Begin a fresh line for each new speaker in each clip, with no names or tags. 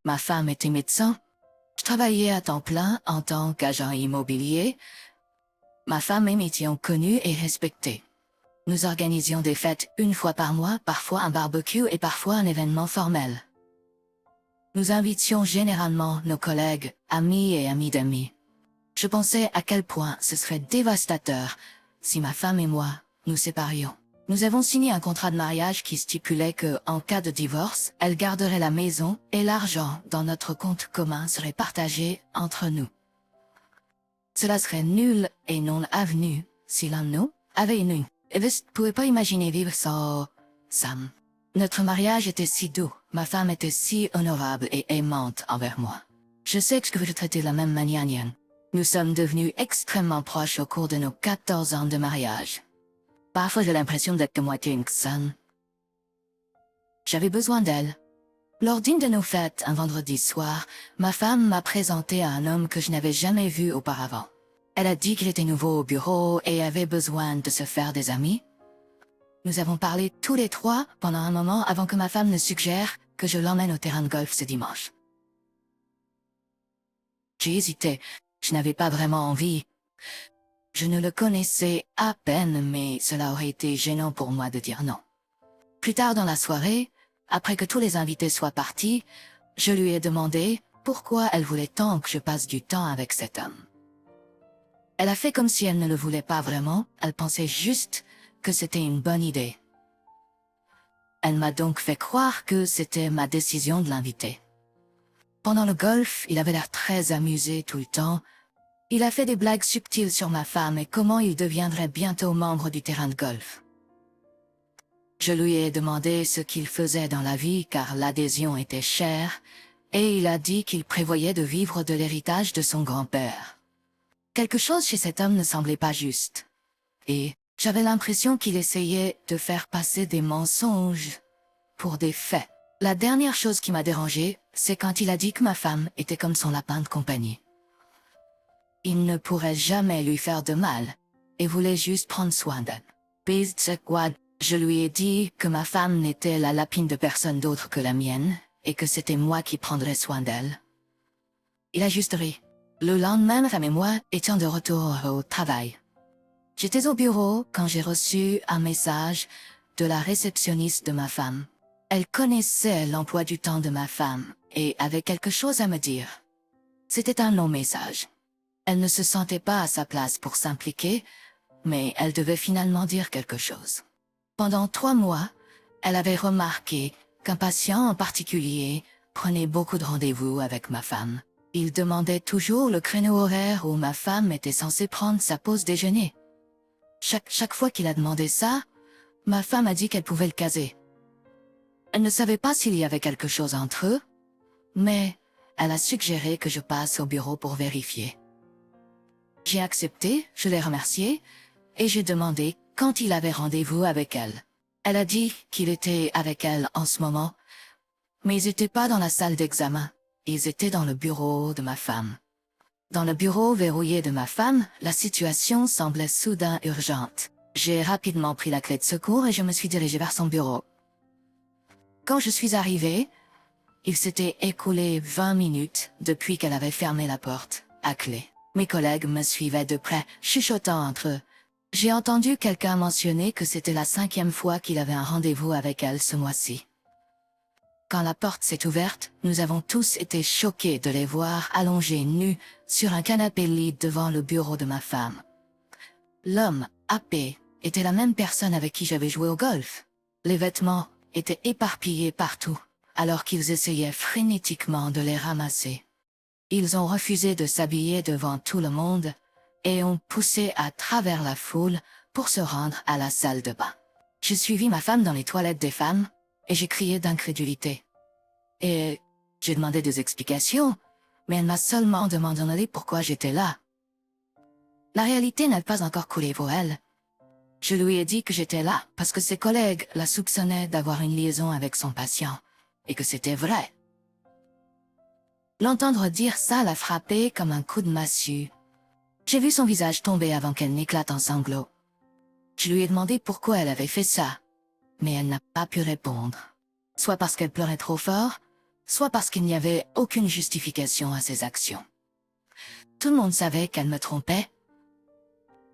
Ma femme était médecin. Je travaillais à temps plein en tant qu'agent immobilier. Ma femme est métier connu et respecté. Nous organisions des fêtes une fois par mois, parfois un barbecue et parfois un événement formel. Nous invitions généralement nos collègues, amis et amis d'amis. Je pensais à quel point ce serait dévastateur si ma femme et moi nous séparions. Nous avons signé un contrat de mariage qui stipulait que, en cas de divorce, elle garderait la maison et l'argent dans notre compte commun serait partagé entre nous. Cela serait nul et non avenu si l'un de nous avait une. Et vous ne pouvez pas imaginer vivre sans Sam. Notre mariage était si doux, ma femme était si honorable et aimante envers moi. Je sais que vous le traitez de la même manière, Nyan. Nous sommes devenus extrêmement proches au cours de nos 14 ans de mariage. Parfois j'ai l'impression d'être que moitié une sonne. J'avais besoin d'elle. Lors d'une de nos fêtes, un vendredi soir, ma femme m'a présenté à un homme que je n'avais jamais vu auparavant. Elle a dit qu'il était nouveau au bureau et avait besoin de se faire des amis. Nous avons parlé tous les trois pendant un moment avant que ma femme ne suggère que je l'emmène au terrain de golf ce dimanche. J'ai hésité, je n'avais pas vraiment envie. Je ne le connaissais à peine, mais cela aurait été gênant pour moi de dire non. Plus tard dans la soirée, après que tous les invités soient partis, je lui ai demandé pourquoi elle voulait tant que je passe du temps avec cet homme. Elle a fait comme si elle ne le voulait pas vraiment, elle pensait juste que c'était une bonne idée. Elle m'a donc fait croire que c'était ma décision de l'inviter. Pendant le golf, il avait l'air très amusé tout le temps. Il a fait des blagues subtiles sur ma femme et comment il deviendrait bientôt membre du terrain de golf. Je lui ai demandé ce qu'il faisait dans la vie car l'adhésion était chère et il a dit qu'il prévoyait de vivre de l'héritage de son grand-père. Quelque chose chez cet homme ne semblait pas juste. Et j'avais l'impression qu'il essayait de faire passer des mensonges pour des faits. La dernière chose qui m'a dérangée, c'est quand il a dit que ma femme était comme son lapin de compagnie. Il ne pourrait jamais lui faire de mal et voulait juste prendre soin d'elle. Puis, je lui ai dit que ma femme n'était la lapine de personne d'autre que la mienne et que c'était moi qui prendrais soin d'elle. Il a juste ri. Le lendemain, ma femme et moi étions de retour au travail. J'étais au bureau quand j'ai reçu un message de la réceptionniste de ma femme. Elle connaissait l'emploi du temps de ma femme et avait quelque chose à me dire. C'était un long message. Elle ne se sentait pas à sa place pour s'impliquer, mais elle devait finalement dire quelque chose. Pendant 3 mois, elle avait remarqué qu'un patient en particulier prenait beaucoup de rendez-vous avec ma femme. Il demandait toujours le créneau horaire où ma femme était censée prendre sa pause déjeuner. Chaque fois qu'il a demandé ça, ma femme a dit qu'elle pouvait le caser. Elle ne savait pas s'il y avait quelque chose entre eux, mais elle a suggéré que je passe au bureau pour vérifier. J'ai accepté, je l'ai remercié, et j'ai demandé quand il avait rendez-vous avec elle. Elle a dit qu'il était avec elle en ce moment, mais ils n'étaient pas dans la salle d'examen, ils étaient dans le bureau de ma femme. Dans le bureau verrouillé de ma femme, la situation semblait soudain urgente. J'ai rapidement pris la clé de secours et je me suis dirigée vers son bureau. Quand je suis arrivée, il s'était écoulé 20 minutes depuis qu'elle avait fermé la porte, à clé. Mes collègues me suivaient de près, chuchotant entre eux. J'ai entendu quelqu'un mentionner que c'était la 5e fois qu'il avait un rendez-vous avec elle ce mois-ci. Quand la porte s'est ouverte, nous avons tous été choqués de les voir allongés nus sur un canapé-lit devant le bureau de ma femme. L'homme, happé, était la même personne avec qui j'avais joué au golf. Les vêtements étaient éparpillés partout, alors qu'ils essayaient frénétiquement de les ramasser. Ils ont refusé de s'habiller devant tout le monde et ont poussé à travers la foule pour se rendre à la salle de bain. J'ai suivi ma femme dans les toilettes des femmes et j'ai crié d'incrédulité. Et j'ai demandé des explications, mais elle m'a seulement demandé pourquoi j'étais là. La réalité n'a pas encore coulé pour elle. Je lui ai dit que j'étais là parce que ses collègues la soupçonnaient d'avoir une liaison avec son patient, et que c'était vrai. L'entendre dire ça l'a frappée comme un coup de massue. J'ai vu son visage tomber avant qu'elle n'éclate en sanglots. Je lui ai demandé pourquoi elle avait fait ça, mais elle n'a pas pu répondre. Soit parce qu'elle pleurait trop fort, soit parce qu'il n'y avait aucune justification à ses actions. Tout le monde savait qu'elle me trompait.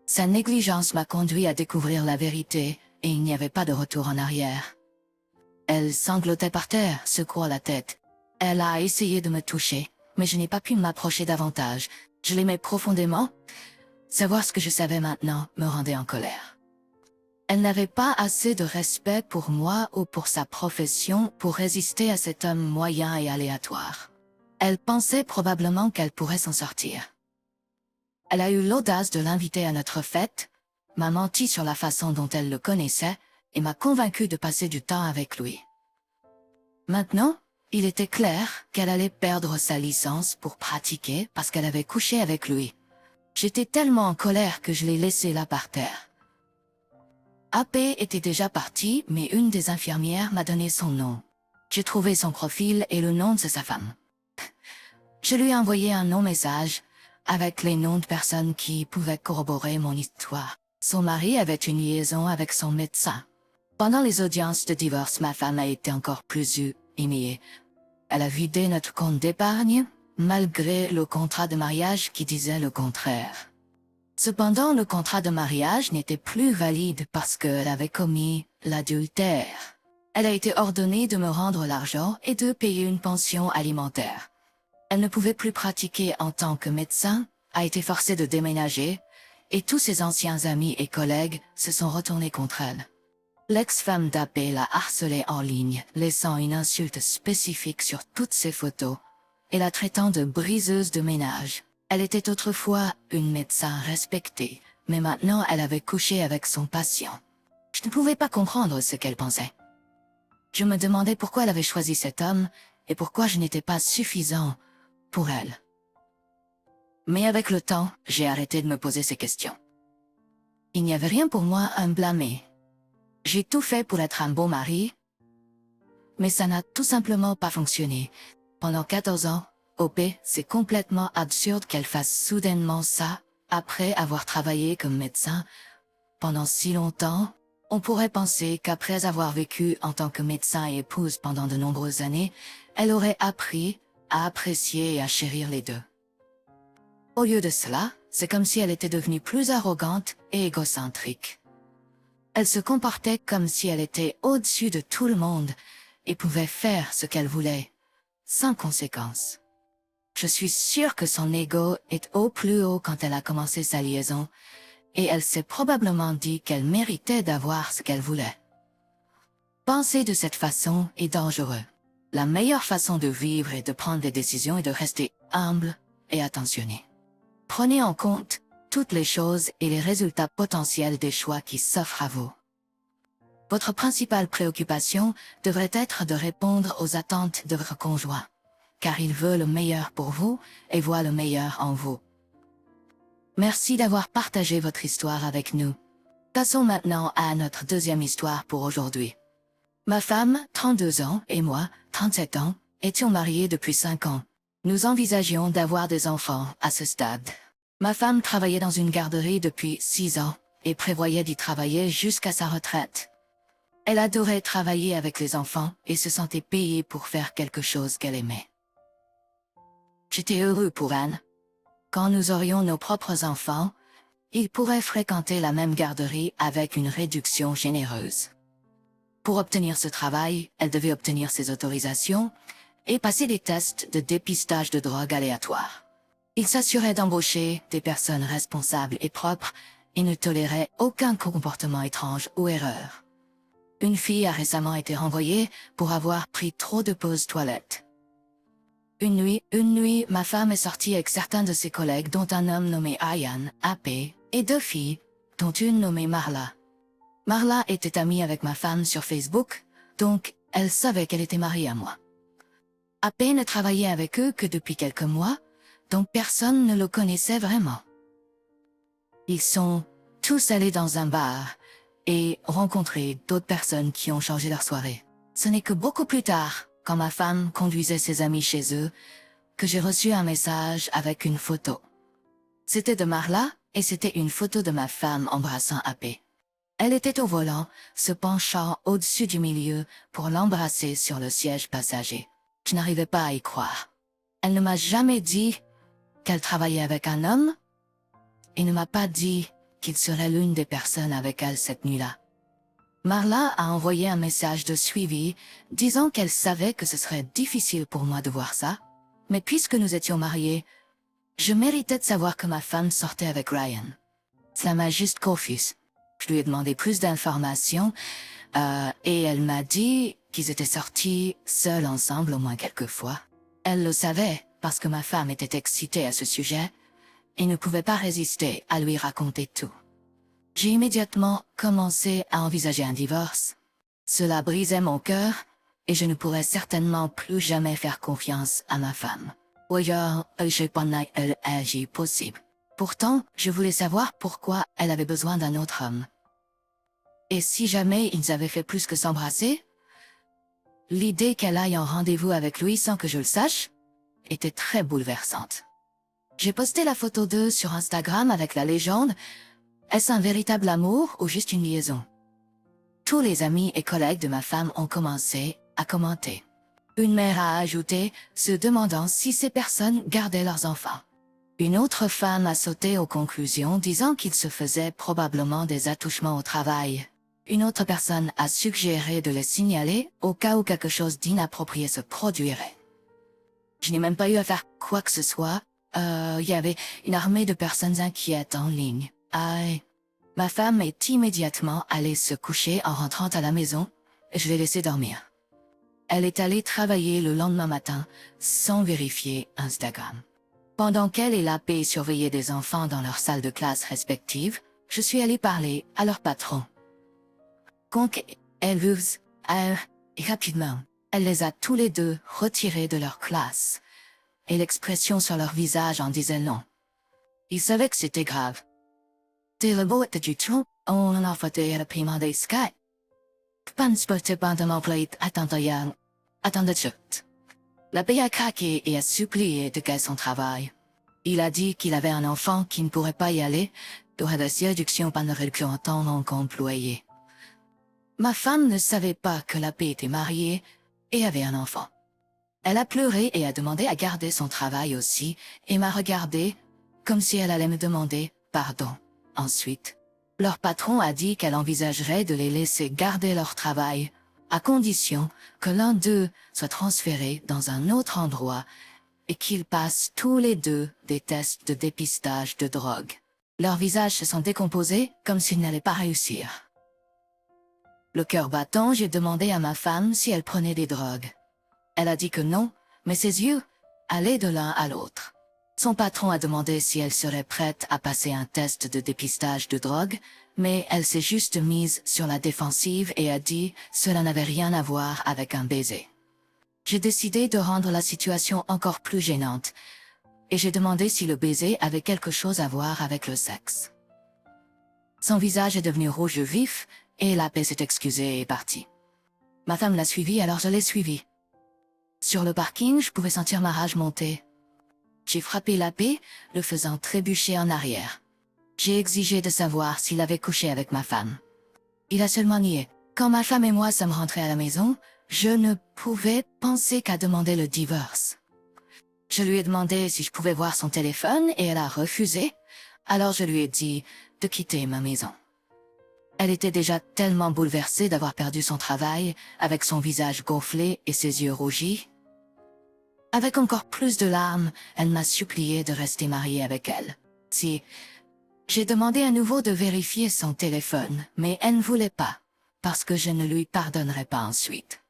Sa négligence m'a conduit à découvrir la vérité, et il n'y avait pas de retour en arrière. Elle sanglotait par terre, secouant la tête. Elle a essayé de me toucher, mais je n'ai pas pu m'approcher davantage. Je l'aimais profondément. Savoir ce que je savais maintenant me rendait en colère. Elle n'avait pas assez de respect pour moi ou pour sa profession pour résister à cet homme moyen et aléatoire. Elle pensait probablement qu'elle pourrait s'en sortir. Elle a eu l'audace de l'inviter à notre fête, m'a menti sur la façon dont elle le connaissait et m'a convaincu de passer du temps avec lui. Maintenant, il était clair qu'elle allait perdre sa licence pour pratiquer parce qu'elle avait couché avec lui. J'étais tellement en colère que je l'ai laissé là par terre. AP était déjà partie, mais une des infirmières m'a donné son nom. J'ai trouvé son profil et le nom de sa femme. Je lui ai envoyé un non-message avec les noms de personnes qui pouvaient corroborer mon histoire. Son mari avait une liaison avec son médecin. Pendant les audiences de divorce, ma femme a été encore plus humiliée. Elle a vidé notre compte d'épargne, malgré le contrat de mariage qui disait le contraire. Cependant, le contrat de mariage n'était plus valide parce qu'elle avait commis l'adultère. Elle a été ordonnée de me rendre l'argent et de payer une pension alimentaire. Elle ne pouvait plus pratiquer en tant que médecin, a été forcée de déménager, et tous ses anciens amis et collègues se sont retournés contre elle. L'ex-femme d'AP l'a harcelée en ligne, laissant une insulte spécifique sur toutes ses photos, et la traitant de briseuse de ménage. Elle était autrefois une médecin respectée, mais maintenant elle avait couché avec son patient. Je ne pouvais pas comprendre ce qu'elle pensait. Je me demandais pourquoi elle avait choisi cet homme, et pourquoi je n'étais pas suffisant pour elle. Mais avec le temps, j'ai arrêté de me poser ces questions. Il n'y avait rien pour moi à me blâmer. J'ai tout fait pour être un bon mari, mais ça n'a tout simplement pas fonctionné. Pendant 14 ans, OP, c'est complètement absurde qu'elle fasse soudainement ça, après avoir travaillé comme médecin pendant si longtemps. On pourrait penser qu'après avoir vécu en tant que médecin et épouse pendant de nombreuses années, elle aurait appris à apprécier et à chérir les deux. Au lieu de cela, c'est comme si elle était devenue plus arrogante et égocentrique. Elle se comportait comme si elle était au-dessus de tout le monde et pouvait faire ce qu'elle voulait, sans conséquence. Je suis sûre que son ego est au plus haut quand elle a commencé sa liaison, et elle s'est probablement dit qu'elle méritait d'avoir ce qu'elle voulait. Penser de cette façon est dangereux. La meilleure façon de vivre et de prendre des décisions est de rester humble et attentionné. Prenez en compte toutes les choses et les résultats potentiels des choix qui s'offrent à vous. Votre principale préoccupation devrait être de répondre aux attentes de votre conjoint, car il veut le meilleur pour vous et voit le meilleur en vous. Merci d'avoir partagé votre histoire avec nous. Passons maintenant à notre deuxième histoire pour aujourd'hui. Ma femme, 32 ans, et moi, 37 ans, étions mariés depuis 5 ans. Nous envisagions d'avoir des enfants à ce stade. Ma femme travaillait dans une garderie depuis 6 ans et prévoyait d'y travailler jusqu'à sa retraite. Elle adorait travailler avec les enfants et se sentait payée pour faire quelque chose qu'elle aimait. J'étais heureux pour Anne. Quand nous aurions nos propres enfants, ils pourraient fréquenter la même garderie avec une réduction généreuse. Pour obtenir ce travail, elle devait obtenir ses autorisations et passer des tests de dépistage de drogue aléatoires. Il s'assurait d'embaucher des personnes responsables et propres et ne tolérait aucun comportement étrange ou erreur. Une fille a récemment été renvoyée pour avoir pris trop de pauses toilettes. Une nuit, ma femme est sortie avec certains de ses collègues, dont un homme nommé Ayan, AP, et 2 filles, dont une nommée Marla. Marla était amie avec ma femme sur Facebook, donc elle savait qu'elle était mariée à moi. AP ne travaillait avec eux que depuis quelques mois, donc personne ne le connaissait vraiment. Ils sont tous allés dans un bar et rencontré d'autres personnes qui ont changé leur soirée. Ce n'est que beaucoup plus tard, quand ma femme conduisait ses amis chez eux, que j'ai reçu un message avec une photo. C'était de Marla et c'était une photo de ma femme embrassant AP. Elle était au volant, se penchant au-dessus du milieu pour l'embrasser sur le siège passager. Je n'arrivais pas à y croire. Elle ne m'a jamais dit qu'elle travaillait avec un homme et ne m'a pas dit qu'il serait l'une des personnes avec elle cette nuit-là. Marla a envoyé un message de suivi disant qu'elle savait que ce serait difficile pour moi de voir ça, mais puisque nous étions mariés, je méritais de savoir que ma femme sortait avec Ryan. Cela m'a juste confuse. Je lui ai demandé plus d'informations et elle m'a dit qu'ils étaient sortis seuls ensemble au moins quelques fois. Elle le savait parce que ma femme était excitée à ce sujet et ne pouvait pas résister à lui raconter tout. J'ai immédiatement commencé à envisager un divorce. Cela brisait mon cœur et je ne pourrais certainement plus jamais faire confiance à ma femme. J'ai pas agi possible. Pourtant, je voulais savoir pourquoi elle avait besoin d'un autre homme. Et si jamais ils avaient fait plus que s'embrasser, l'idée qu'elle aille en rendez-vous avec lui sans que je le sache était très bouleversante. J'ai posté la photo d'eux sur Instagram avec la légende « Est-ce un véritable amour ou juste une liaison ?» Tous les amis et collègues de ma femme ont commencé à commenter. Une mère a ajouté, se demandant si ces personnes gardaient leurs enfants. Une autre femme a sauté aux conclusions disant qu'il se faisait probablement des attouchements au travail. Une autre personne a suggéré de les signaler au cas où quelque chose d'inapproprié se produirait. Je n'ai même pas eu à faire quoi que ce soit. Il y avait une armée de personnes inquiètes en ligne. Ma femme est immédiatement allée se coucher en rentrant à la maison et je l'ai laissée dormir. Elle est allée travailler le lendemain matin sans vérifier Instagram. Pendant qu'elle et la paix surveillaient des enfants dans leur salle de classe respectives, je suis allée parler à leur patron. Rapidement, elle les a tous les deux retirés de leur classe. Et l'expression sur leur visage en disait long. Ils savaient que c'était grave. On a fait le paiement des Sky. La paix a craqué et a supplié de quitter son travail. Il a dit qu'il avait un enfant qui ne pourrait pas y aller, aurait des séductions par le temps non employé. Ma femme ne savait pas que la paix était mariée et avait un enfant. Elle a pleuré et a demandé à garder son travail aussi et m'a regardé comme si elle allait me demander pardon. Ensuite, leur patron a dit qu'elle envisagerait de les laisser garder leur travail, à condition que l'un d'eux soit transféré dans un autre endroit et qu'ils passent tous les deux des tests de dépistage de drogue. Leurs visages se sont décomposés comme s'ils n'allaient pas réussir. Le cœur battant, j'ai demandé à ma femme si elle prenait des drogues. Elle a dit que non, mais ses yeux allaient de l'un à l'autre. Son patron a demandé si elle serait prête à passer un test de dépistage de drogue, mais elle s'est juste mise sur la défensive et a dit « cela n'avait rien à voir avec un baiser ». J'ai décidé de rendre la situation encore plus gênante, et j'ai demandé si le baiser avait quelque chose à voir avec le sexe. Son visage est devenu rouge vif, et la paix s'est excusée et est partie. Ma femme l'a suivi, alors je l'ai suivi. Sur le parking, je pouvais sentir ma rage monter. J'ai frappé la paix, le faisant trébucher en arrière. J'ai exigé de savoir s'il avait couché avec ma femme. Il a seulement nié. Quand ma femme et moi sommes rentrés à la maison, je ne pouvais penser qu'à demander le divorce. Je lui ai demandé si je pouvais voir son téléphone et elle a refusé, alors je lui ai dit de quitter ma maison. Elle était déjà tellement bouleversée d'avoir perdu son travail, avec son visage gonflé et ses yeux rougis. Avec encore plus de larmes, elle m'a supplié de rester mariée avec elle. J'ai demandé à nouveau de vérifier son téléphone, mais elle ne voulait pas, parce que je ne lui pardonnerais pas ensuite.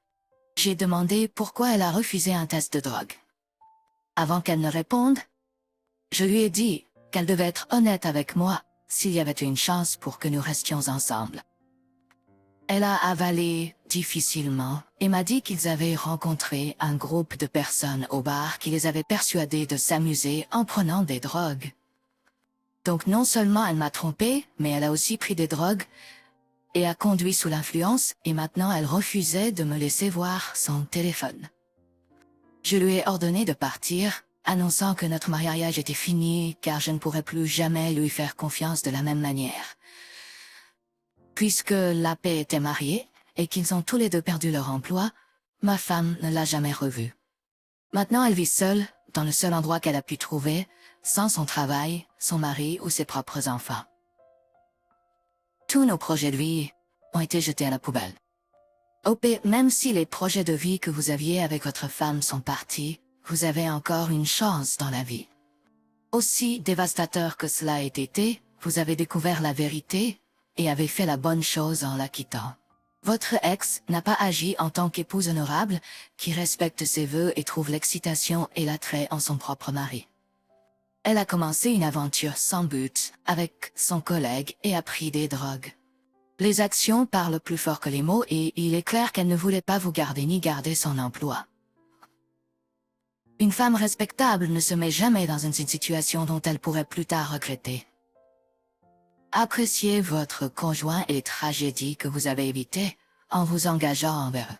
J'ai demandé pourquoi elle a refusé un test de drogue. Avant qu'elle ne réponde, je lui ai dit qu'elle devait être honnête avec moi s'il y avait une chance pour que nous restions ensemble. Elle a avalé difficilement et m'a dit qu'ils avaient rencontré un groupe de personnes au bar qui les avait persuadés de s'amuser en prenant des drogues. Donc non seulement elle m'a trompée, mais elle a aussi pris des drogues et a conduit sous l'influence et maintenant elle refusait de me laisser voir son téléphone. Je lui ai ordonné de partir, annonçant que notre mariage était fini car je ne pourrais plus jamais lui faire confiance de la même manière. Puisque la paix était mariée et qu'ils ont tous les deux perdu leur emploi, ma femme ne l'a jamais revu. Maintenant, elle vit seule, dans le seul endroit qu'elle a pu trouver, sans son travail, son mari ou ses propres enfants. Tous nos projets de vie ont été jetés à la poubelle. Même si les projets de vie que vous aviez avec votre femme sont partis, vous avez encore une chance dans la vie. Aussi dévastateur que cela ait été, vous avez découvert la vérité et avez fait la bonne chose en la quittant. Votre ex n'a pas agi en tant qu'épouse honorable, qui respecte ses vœux et trouve l'excitation et l'attrait en son propre mari. Elle a commencé une aventure sans but, avec son collègue et a pris des drogues. Les actions parlent plus fort que les mots et il est clair qu'elle ne voulait pas vous garder ni garder son emploi. Une femme respectable ne se met jamais dans une situation dont elle pourrait plus tard regretter. Appréciez votre conjoint et les tragédies que vous avez évitées en vous engageant envers eux.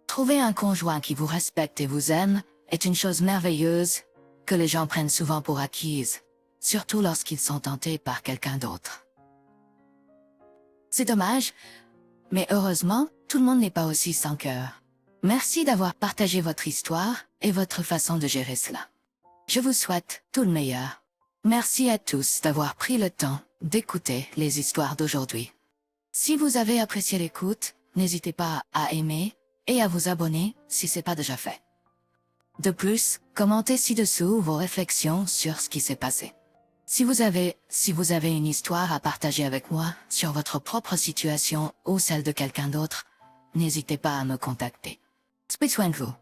Trouver un conjoint qui vous respecte et vous aime est une chose merveilleuse que les gens prennent souvent pour acquise, surtout lorsqu'ils sont tentés par quelqu'un d'autre. C'est dommage, mais heureusement, tout le monde n'est pas aussi sans cœur. Merci d'avoir partagé votre histoire et votre façon de gérer cela. Je vous souhaite tout le meilleur. Merci à tous d'avoir pris le temps d'écouter les histoires d'aujourd'hui. Si vous avez apprécié l'écoute, n'hésitez pas à aimer et à vous abonner si ce n'est pas déjà fait. De plus, commentez ci-dessous vos réflexions sur ce qui s'est passé. Si vous avez une histoire à partager avec moi sur votre propre situation ou celle de quelqu'un d'autre, n'hésitez pas à me contacter. Prenez soin de vous.